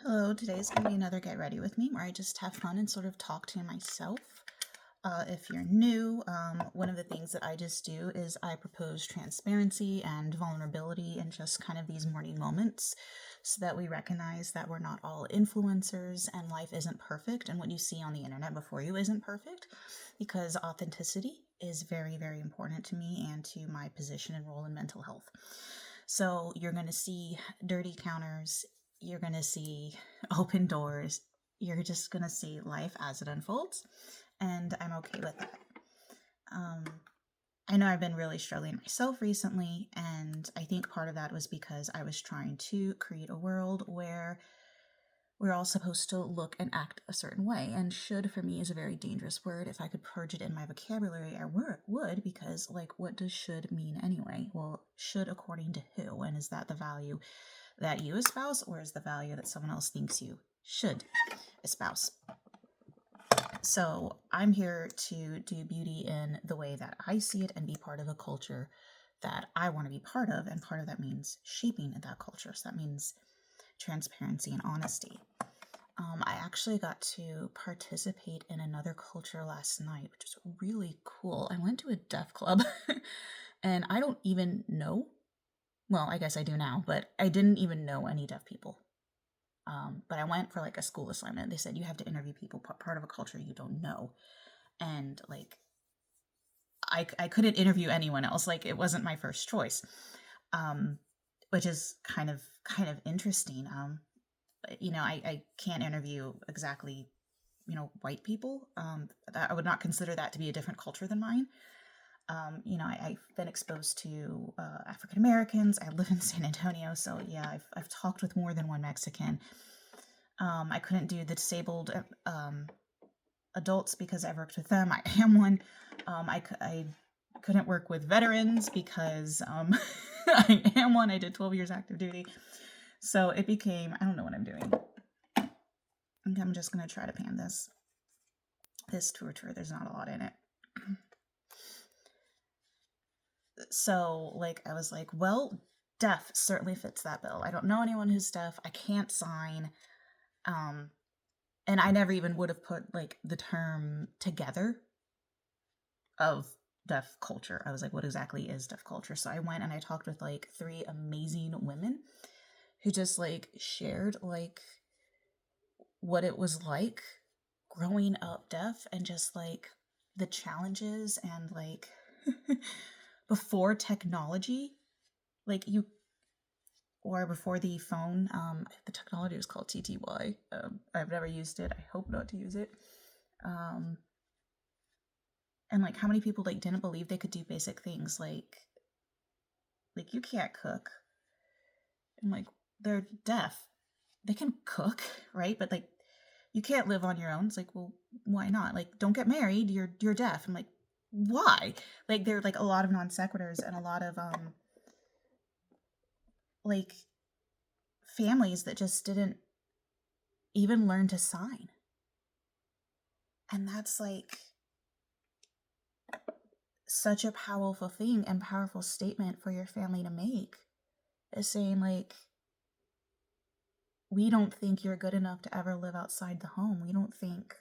Hello, today's going to be another Get Ready With Me where I just have fun and sort of talk to myself. If you're new, one of the things that I just do is I propose transparency and vulnerability in just kind of these morning moments so that we recognize that we're not all influencers and life isn't perfect and what you see on the internet before you isn't perfect, because authenticity is very, very important to me and to my position and role in mental health. So you're going to see dirty counters, you're going to see open doors, you're just going to see life as it unfolds, and I'm okay with that. I know I've been really struggling myself recently, and I think part of that was because I was trying to create a world where we're all supposed to look and act a certain way. And should for me is a very dangerous word. If I could purge it in my vocabulary, I would, because, like, what does should mean anyway? Well, should according to who? And is that the value that you espouse, or is the value that someone else thinks you should espouse? So I'm here to do beauty in the way that I see it and be part of a culture that I want to be part of. And part of that means shaping that culture. So that means transparency and honesty. I actually got to participate in another culture last night, which is really cool. I went to a deaf club and I don't even know. Well, I guess I do now, but I didn't even know any deaf people. But I went for like a school assignment. They said you have to interview people part of a culture you don't know. And like, I couldn't interview anyone else. Like, it wasn't my first choice, which is kind of interesting. I can't interview exactly, white people. I would not consider that to be a different culture than mine. I've been exposed to African Americans. I live in San Antonio, so yeah, I've talked with more than one Mexican. I couldn't do the disabled adults because I worked with them. I am one. I couldn't work with veterans because I am one. I did 12 years active duty. So it became, I don't know what I'm doing. I think I'm just going to try to pan this tour. There's not a lot in it. So, like, I was like, well, deaf certainly fits that bill. I don't know anyone who's deaf. I can't sign. And I never even would have put, like, the term together of deaf culture. I was like, what exactly is deaf culture? So I went and I talked with, like, 3 amazing women who just, like, shared, like, what it was like growing up deaf and just, like, the challenges and, like, before technology, like, or before the phone, the technology was called TTY. I've never used it. I hope not to use it. And like, how many people like didn't believe they could do basic things like you can't cook, and like, they're deaf, they can cook, right? But like, you can't live on your own. It's like, well, why not? Like, don't get married. You're deaf. I'm like, why? Like, there are like a lot of non sequiturs and a lot of like families that just didn't even learn to sign. And that's like such a powerful thing and powerful statement for your family to make, is saying, like, we don't think you're good enough to ever live outside the home. We don't think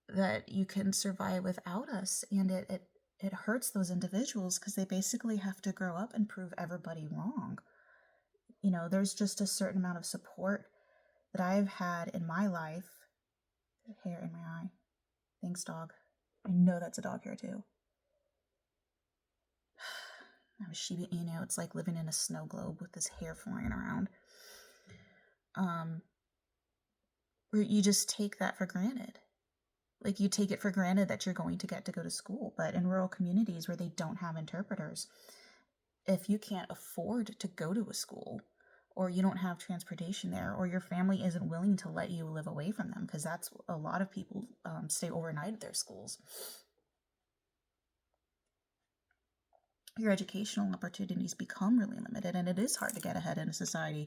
that you can survive without us. And it hurts those individuals because they basically have to grow up and prove everybody wrong. There's just a certain amount of support that I've had in my life. Hair in my eye. Thanks, dog. I know that's a dog hair too. It's like living in a snow globe with this hair flying around. Where you just take that for granted. Like, you take it for granted that you're going to get to go to school. But in rural communities where they don't have interpreters, if you can't afford to go to a school, or you don't have transportation there, or your family isn't willing to let you live away from them, because that's a lot of people stay overnight at their schools, your educational opportunities become really limited, and it is hard to get ahead in a society.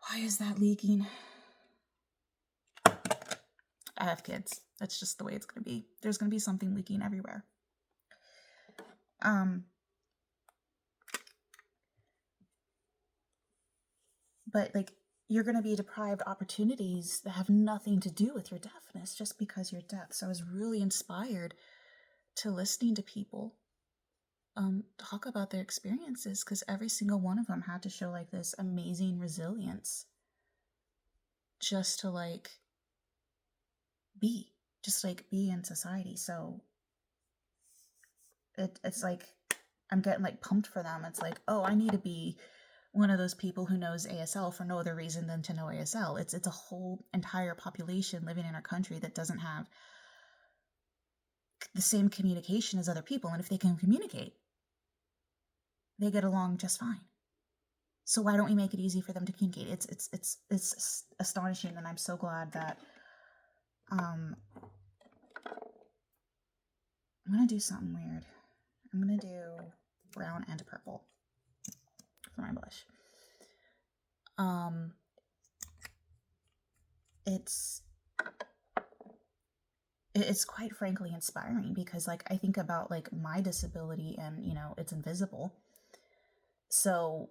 Why is that leaking? I have kids. That's just the way it's going to be. There's going to be something leaking everywhere. but like you're going to be deprived opportunities that have nothing to do with your deafness just because you're deaf. So I was really inspired to listening to people talk about their experiences, because every single one of them had to show like this amazing resilience just to like be in society. So it's like I'm getting like pumped for them. It's like, oh, I need to be one of those people who knows ASL for no other reason than to know ASL. It's a whole entire population living in our country that doesn't have the same communication as other people, and if they can communicate, they get along just fine. So why don't we make it easy for them to communicate? It's astonishing, and I'm so glad that I'm gonna do something weird. I'm gonna do brown and purple for my blush. It's quite frankly inspiring, because like I think about like my disability, and it's invisible. So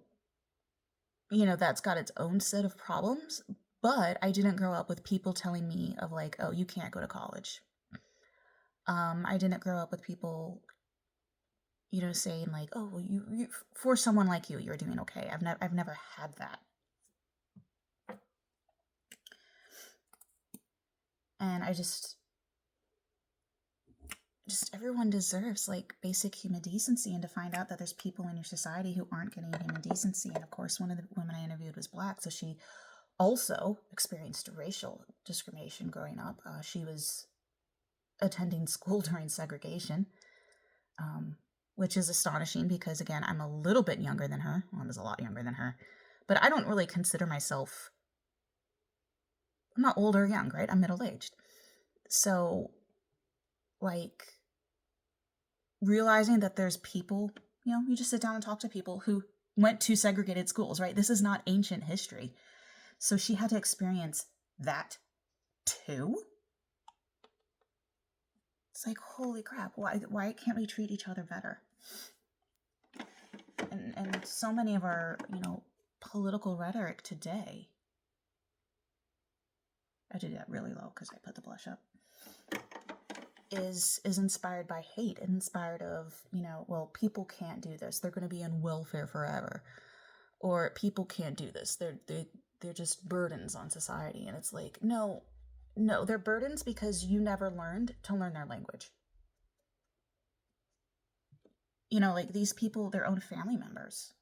that's got its own set of problems, but I didn't grow up with people telling me of like, oh, you can't go to college. I didn't grow up with people saying like, oh, well, you for someone like you're doing okay. I've never had that. And I just everyone deserves like basic human decency, and to find out that there's people in your society who aren't getting human decency. And of course, one of the women I interviewed was Black, so she also experienced racial discrimination growing up. She was attending school during segregation, which is astonishing because, again, I'm a little bit younger than her. Well, I was a lot younger than her, but I don't really consider myself, I'm not old or young, right? I'm middle-aged. So, like, realizing that there's people, you just sit down and talk to people who went to segregated schools, right? This is not ancient history. So she had to experience that too. It's like, holy crap, why can't we treat each other better? And so many of our, political rhetoric today, I did that really low because I put the blush up, is inspired by hate, and inspired of, well, people can't do this. They're going to be on welfare forever. Or people can't do this. They're just burdens on society. And it's like, no, they're burdens because you never learned to learn their language. Like these people, their own family members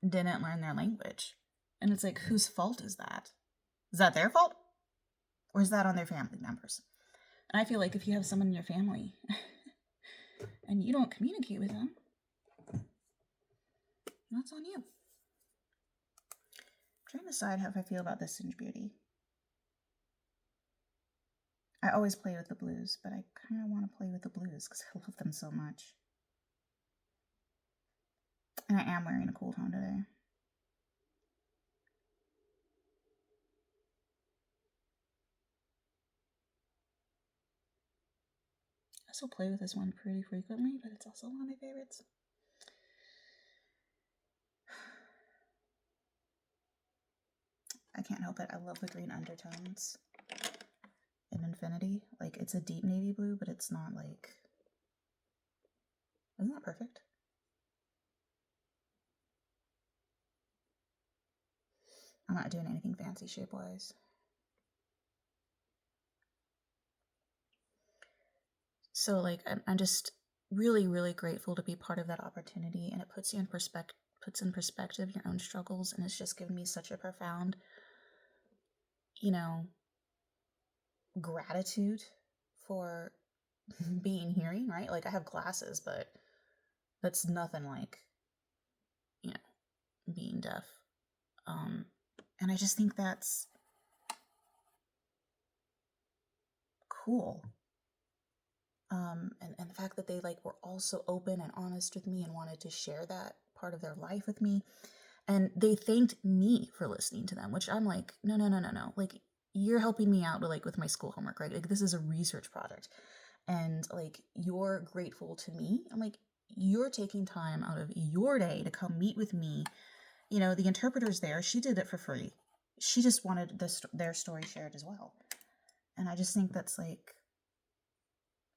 didn't learn their language. And it's like, whose fault is that? Is that their fault? Or is that on their family members? And I feel like if you have someone in your family and you don't communicate with them, that's on you. I'm trying to decide how I feel about this Singe Beauty. I always play with the blues, but I kind of want to play with the blues because I love them so much. And I am wearing a cool tone today. I still play with this one pretty frequently, but it's also one of my favorites. I can't help it. I love the green undertones in Infinity. Like, it's a deep navy blue, but it's not like... Isn't that perfect? I'm not doing anything fancy shape-wise. So, like, I'm just really, really grateful to be part of that opportunity, and it puts you in perspective your own struggles, and it's just given me such a profound, gratitude for being hearing, right? Like, I have glasses, but that's nothing like, being deaf. And I just think that's cool. And the fact that they were also open and honest with me and wanted to share that part of their life with me. And they thanked me for listening to them, which I'm like, no. Like, you're helping me out with my school homework, right? Like, this is a research project. And you're grateful to me. I'm like, you're taking time out of your day to come meet with me you know, the interpreter's there. She did it for free. She just wanted their story shared as well. And I just think that's like,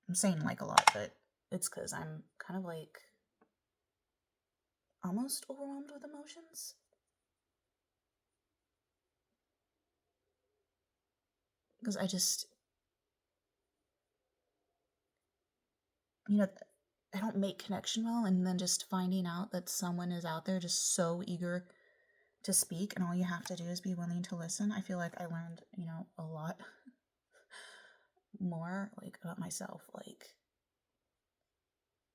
I'm saying like a lot, but it's because I'm kind of like almost overwhelmed with emotions. Because I just, you know, I don't make connection well, and then just finding out that someone is out there just so eager to speak, and all you have to do is be willing to listen. I feel like I learned, you know, a lot more like about myself. Like,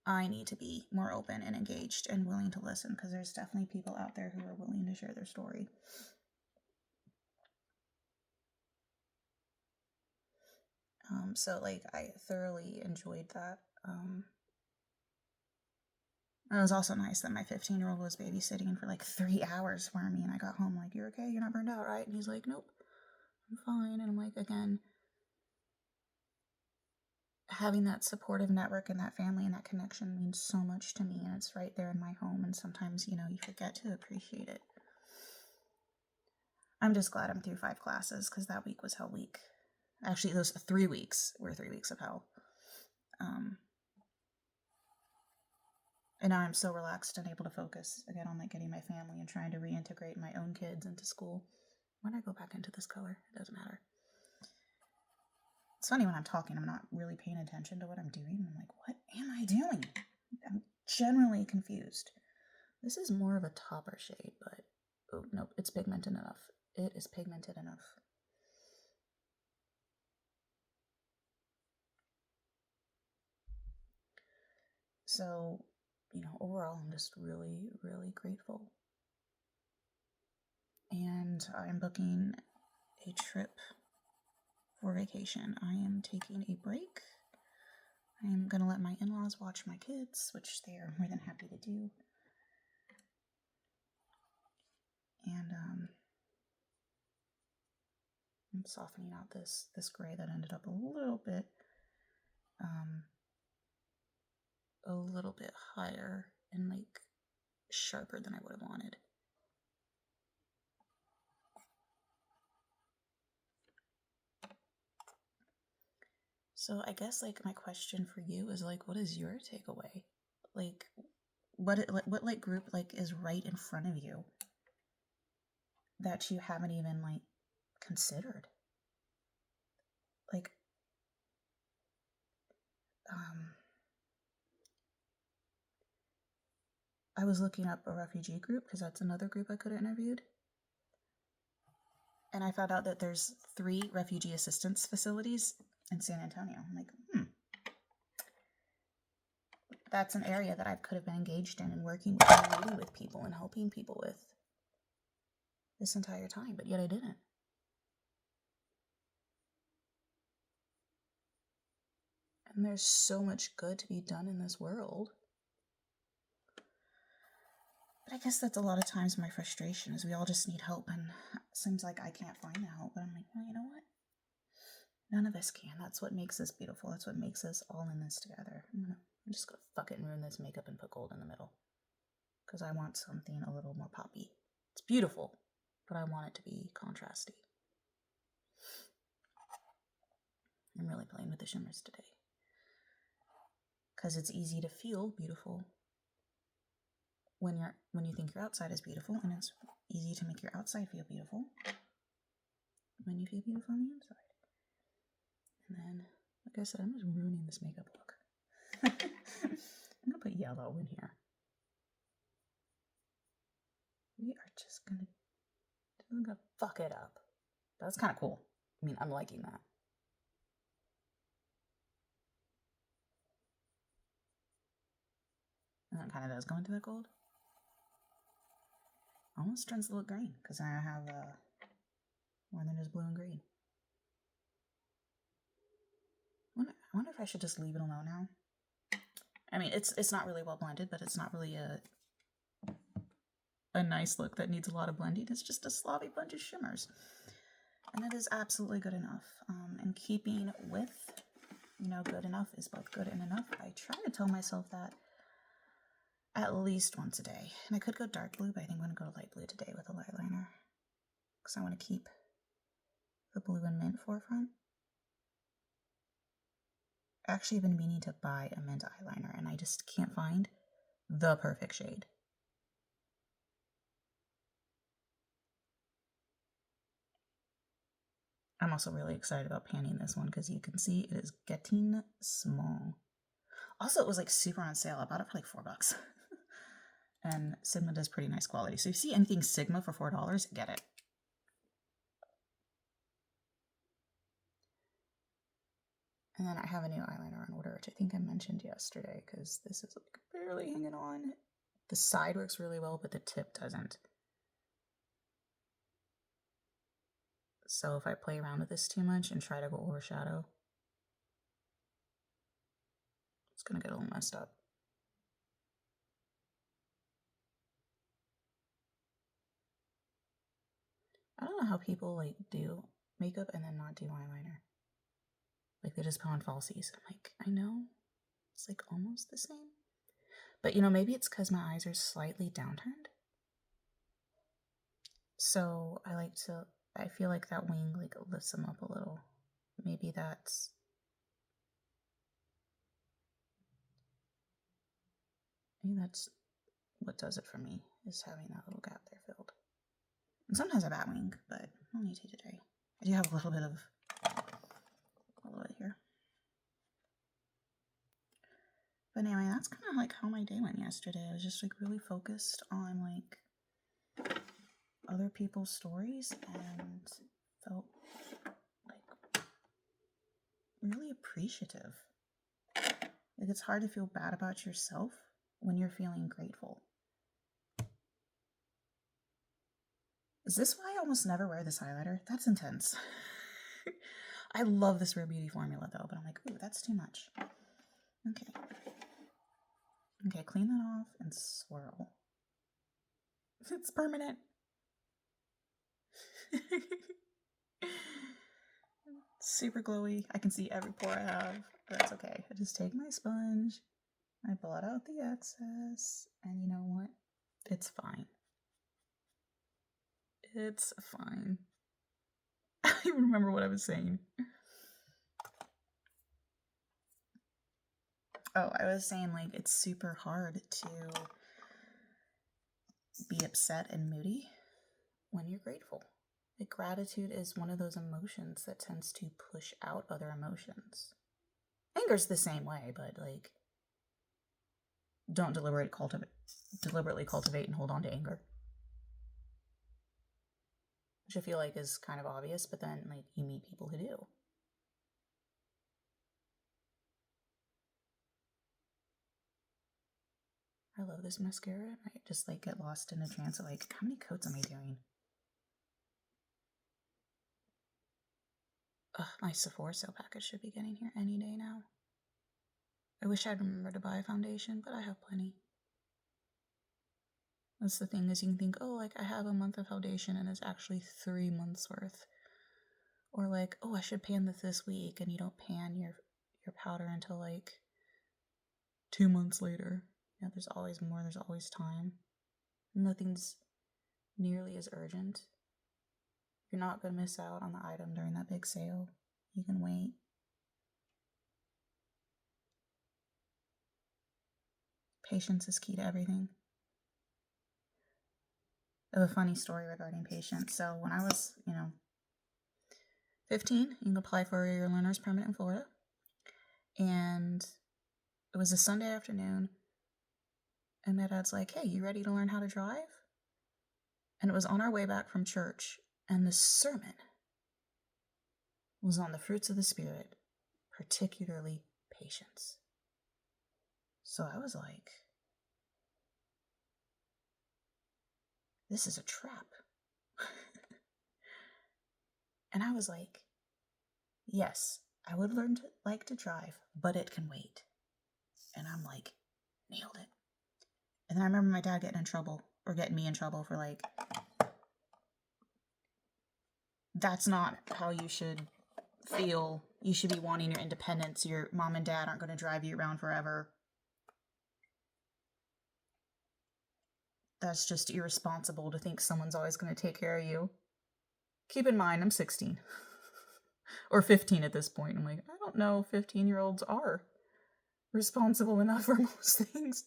I need to be more open and engaged and willing to listen, because there's definitely people out there who are willing to share their story. So like I thoroughly enjoyed that. It was also nice that my 15-year-old was babysitting for like 3 hours for me, and I got home like, "You're okay? You're not burned out, right?" And he's like, "Nope, I'm fine." And I'm like, again, having that supportive network and that family and that connection means so much to me, and it's right there in my home, and sometimes, you know, you forget to appreciate it. I'm just glad I'm through 5 classes, because that week was hell week. Actually, those 3 weeks were 3 weeks of hell. And now I'm so relaxed and able to focus again on like getting my family and trying to reintegrate my own kids into school. When I go back into this color, it doesn't matter. It's funny when I'm talking, I'm not really paying attention to what I'm doing. I'm like, what am I doing? I'm generally confused. This is more of a topper shade, but oh, nope, it's pigmented enough. It is pigmented enough. So, you know, overall, I'm just really, really grateful. And I'm booking a trip for vacation. I am taking a break. I'm going to let my in-laws watch my kids, which they are more than happy to do. And I'm softening out this gray that ended up a little bit higher and like sharper than I would have wanted. So I guess like my question for you is like, what is your takeaway? Like, what like group like is right in front of you that you haven't even like considered? Like, I was looking up a refugee group because that's another group I could have interviewed. And I found out that there's 3 refugee assistance facilities in San Antonio. I'm like, that's an area that I could have been engaged in and working with and meeting with people and helping people with this entire time, but yet I didn't. And there's so much good to be done in this world. But I guess that's a lot of times my frustration is we all just need help, and it seems like I can't find the help. But I'm like, well, you know what? None of us can. That's what makes us beautiful. That's what makes us all in this together. I'm just gonna fuck it and ruin this makeup and put gold in the middle. Because I want something a little more poppy. It's beautiful, but I want it to be contrasty. I'm really playing with the shimmers today. Because it's easy to feel beautiful when you think your outside is beautiful, and it's easy to make your outside feel beautiful when you feel beautiful on the inside. And then, like I said, I'm just ruining this makeup look. I'm gonna put yellow in here. We are just gonna fuck it up. That's kind of cool. I mean, I'm liking that. And that kind of does go into that gold. Almost turns to look green because I have more than just blue and green. I wonder if I should just leave it alone now. I mean, it's not really well blended, but it's not really a nice look that needs a lot of blending. It's just a sloppy bunch of shimmers. And it is absolutely good enough. In keeping with, you know, good enough is both good and enough. I try to tell myself that at least once a day. And I could go dark blue, but I think I'm going to go light blue today with a eyeliner. Because I want to keep the blue and mint forefront. Actually, I've been meaning to buy a mint eyeliner, and I just can't find the perfect shade. I'm also really excited about panning this one because you can see it is getting small. Also, it was like super on sale. I bought it for like $4. And Sigma does pretty nice quality. So if you see anything Sigma for $4, get it. And then I have a new eyeliner on order, which I think I mentioned yesterday because this is like barely hanging on. The side works really well, but the tip doesn't. So if I play around with this too much and try to go overshadow, it's going to get a little messed up. I don't know how people like do makeup and then not do eyeliner. Like they just put on falsies. I'm like, I know it's like almost the same. But you know, maybe it's because my eyes are slightly downturned. So I feel like that wing like lifts them up a little. Maybe that's what does it for me, is having that little gap there filled. And sometimes a bat wing, but I don't need to today. I do have a little bit here. But anyway, that's kind of like how my day went yesterday. I was just like really focused on like other people's stories and felt like really appreciative. Like it's hard to feel bad about yourself when you're feeling grateful. Is this why I almost never wear this highlighter? That's intense. I love this Rare Beauty formula though, but I'm like, ooh, that's too much. Okay. Okay, clean that off and swirl. It's permanent. Super glowy. I can see every pore I have, but that's okay. I just take my sponge, I blot out the excess, and you know what? It's fine. It's fine. I don't even remember what I was saying. Oh, I was saying like it's super hard to be upset and moody when you're grateful. Like gratitude is one of those emotions that tends to push out other emotions. Anger's the same way, but like don't deliberately cultivate and hold on to anger. Which I feel like is kind of obvious, but then like you meet people who do. I love this mascara. I just like get lost in a trance of like, how many coats am I doing? Ugh, my Sephora sale package should be getting here any day now. I wish I'd remember to buy a foundation, but I have plenty. That's the thing, is you can think, oh, like I have a month of foundation and it's actually 3 months worth. Or like, oh, I should pan this week, and you don't pan your powder until like 2 months later. Yeah, there's always more, there's always time. Nothing's nearly as urgent. You're not going to miss out on the item during that big sale. You can wait. Patience is key to everything. I have a funny story regarding patience. So when I was, 15, you can apply for your learner's permit in Florida. And it was a Sunday afternoon. And my dad's like, hey, you ready to learn how to drive? And it was on our way back from church. And the sermon was on the fruits of the Spirit, particularly patience. So I was like, this is a trap. And I was like, yes, I would like to drive, but it can wait. And I'm like, nailed it. And then I remember my dad getting me in trouble for like, that's not how you should feel. You should be wanting your independence. Your mom and dad aren't going to drive you around forever. that's just irresponsible to think someone's always going to take care of you. Keep in mind, I'm 16 or 15 at this point. I'm like, I don't know, 15-year-olds are responsible enough for most things.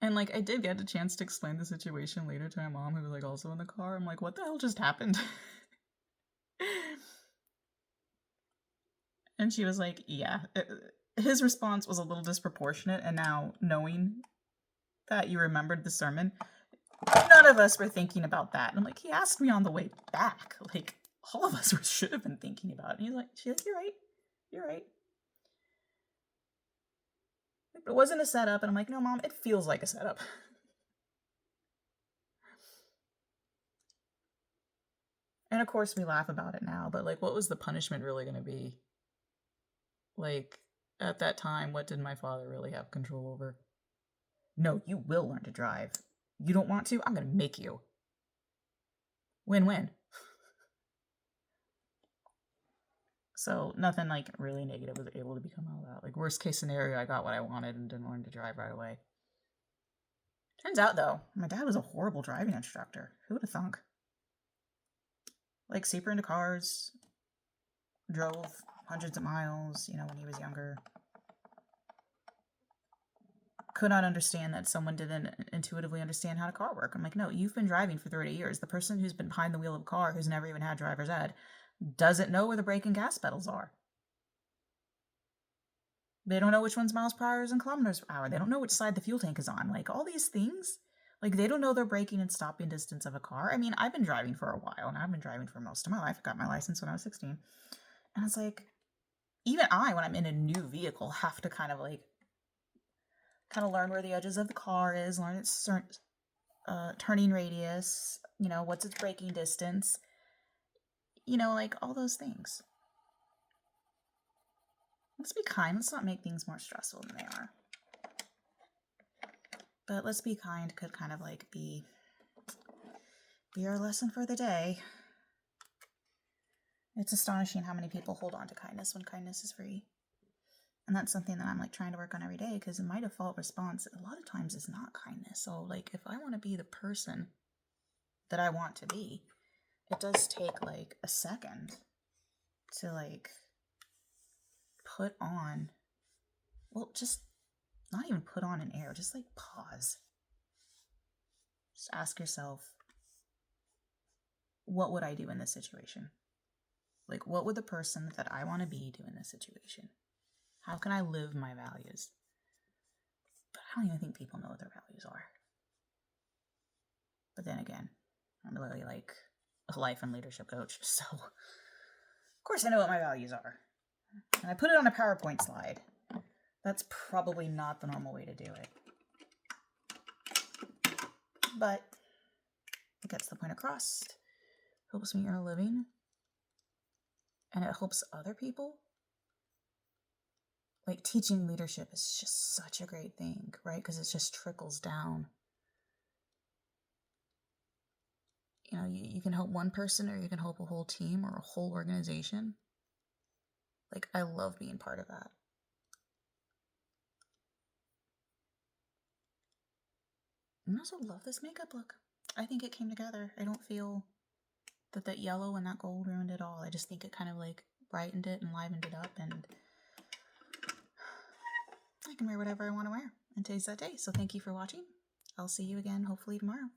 And like, I did get a chance to explain the situation later to my mom, who was like also in the car. I'm like, what the hell just happened? And she was like, yeah. His response was a little disproportionate, and now knowing that you remembered the sermon, none of us were thinking about that. And I'm like, he asked me on the way back. Like, all of us should have been thinking about it. And she's like, you're right. It wasn't a setup. And I'm like, no, Mom, it feels like a setup. And of course we laugh about it now, but like, what was the punishment really going to be? Like, at that time, what did my father really have control over? No, you will learn to drive. You don't want to? I'm going to make you. Win-win. So nothing like really negative was able to become out of that. Like, worst case scenario, I got what I wanted and didn't learn to drive right away. Turns out, though, my dad was a horrible driving instructor. Who would have thunk? Like, super into cars, drove hundreds of miles, when he was younger. Could not understand that someone didn't intuitively understand how a car worked. I'm like, no, you've been driving for 30 years. The person who's been behind the wheel of a car, who's never even had driver's ed, doesn't know where the brake and gas pedals are. They don't know which one's miles per hour and kilometers per hour. They don't know which side the fuel tank is on. Like, all these things. Like, they don't know their braking and stopping distance of a car. I mean, I've been driving for a while, and I've been driving for most of my life. I got my license when I was 16. And it's like, even I, when I'm in a new vehicle, have to kind of learn where the edges of the car is, learn its turning radius, what's its braking distance, like all those things. Let's be kind. Let's not make things more stressful than they are. But let's be kind could kind of like be our lesson for the day. It's astonishing how many people hold on to kindness when kindness is free. And that's something that I'm like trying to work on every day, because my default response a lot of times is not kindness. So like, if I want to be the person that I want to be, it does take like a second to like put on, just not even put on an air, just like pause. Just ask yourself, what would I do in this situation? Like, what would the person that I want to be do in this situation? How can I live my values? But I don't even think people know what their values are. But then again, I'm really like a life and leadership coach, so of course I know what my values are. And I put it on a PowerPoint slide. That's probably not the normal way to do it. But it gets the point across. Helps me earn a living. And it helps other people. Like, teaching leadership is just such a great thing, right? Because it just trickles down. You can help one person, or you can help a whole team or a whole organization. Like, I love being part of that. And I also love this makeup look. I think it came together. I don't feel that yellow and that gold ruined it all. I just think it kind of like brightened it and livened it up, and I can wear whatever I want to wear. And today's that day. So thank you for watching. I'll see you again hopefully tomorrow.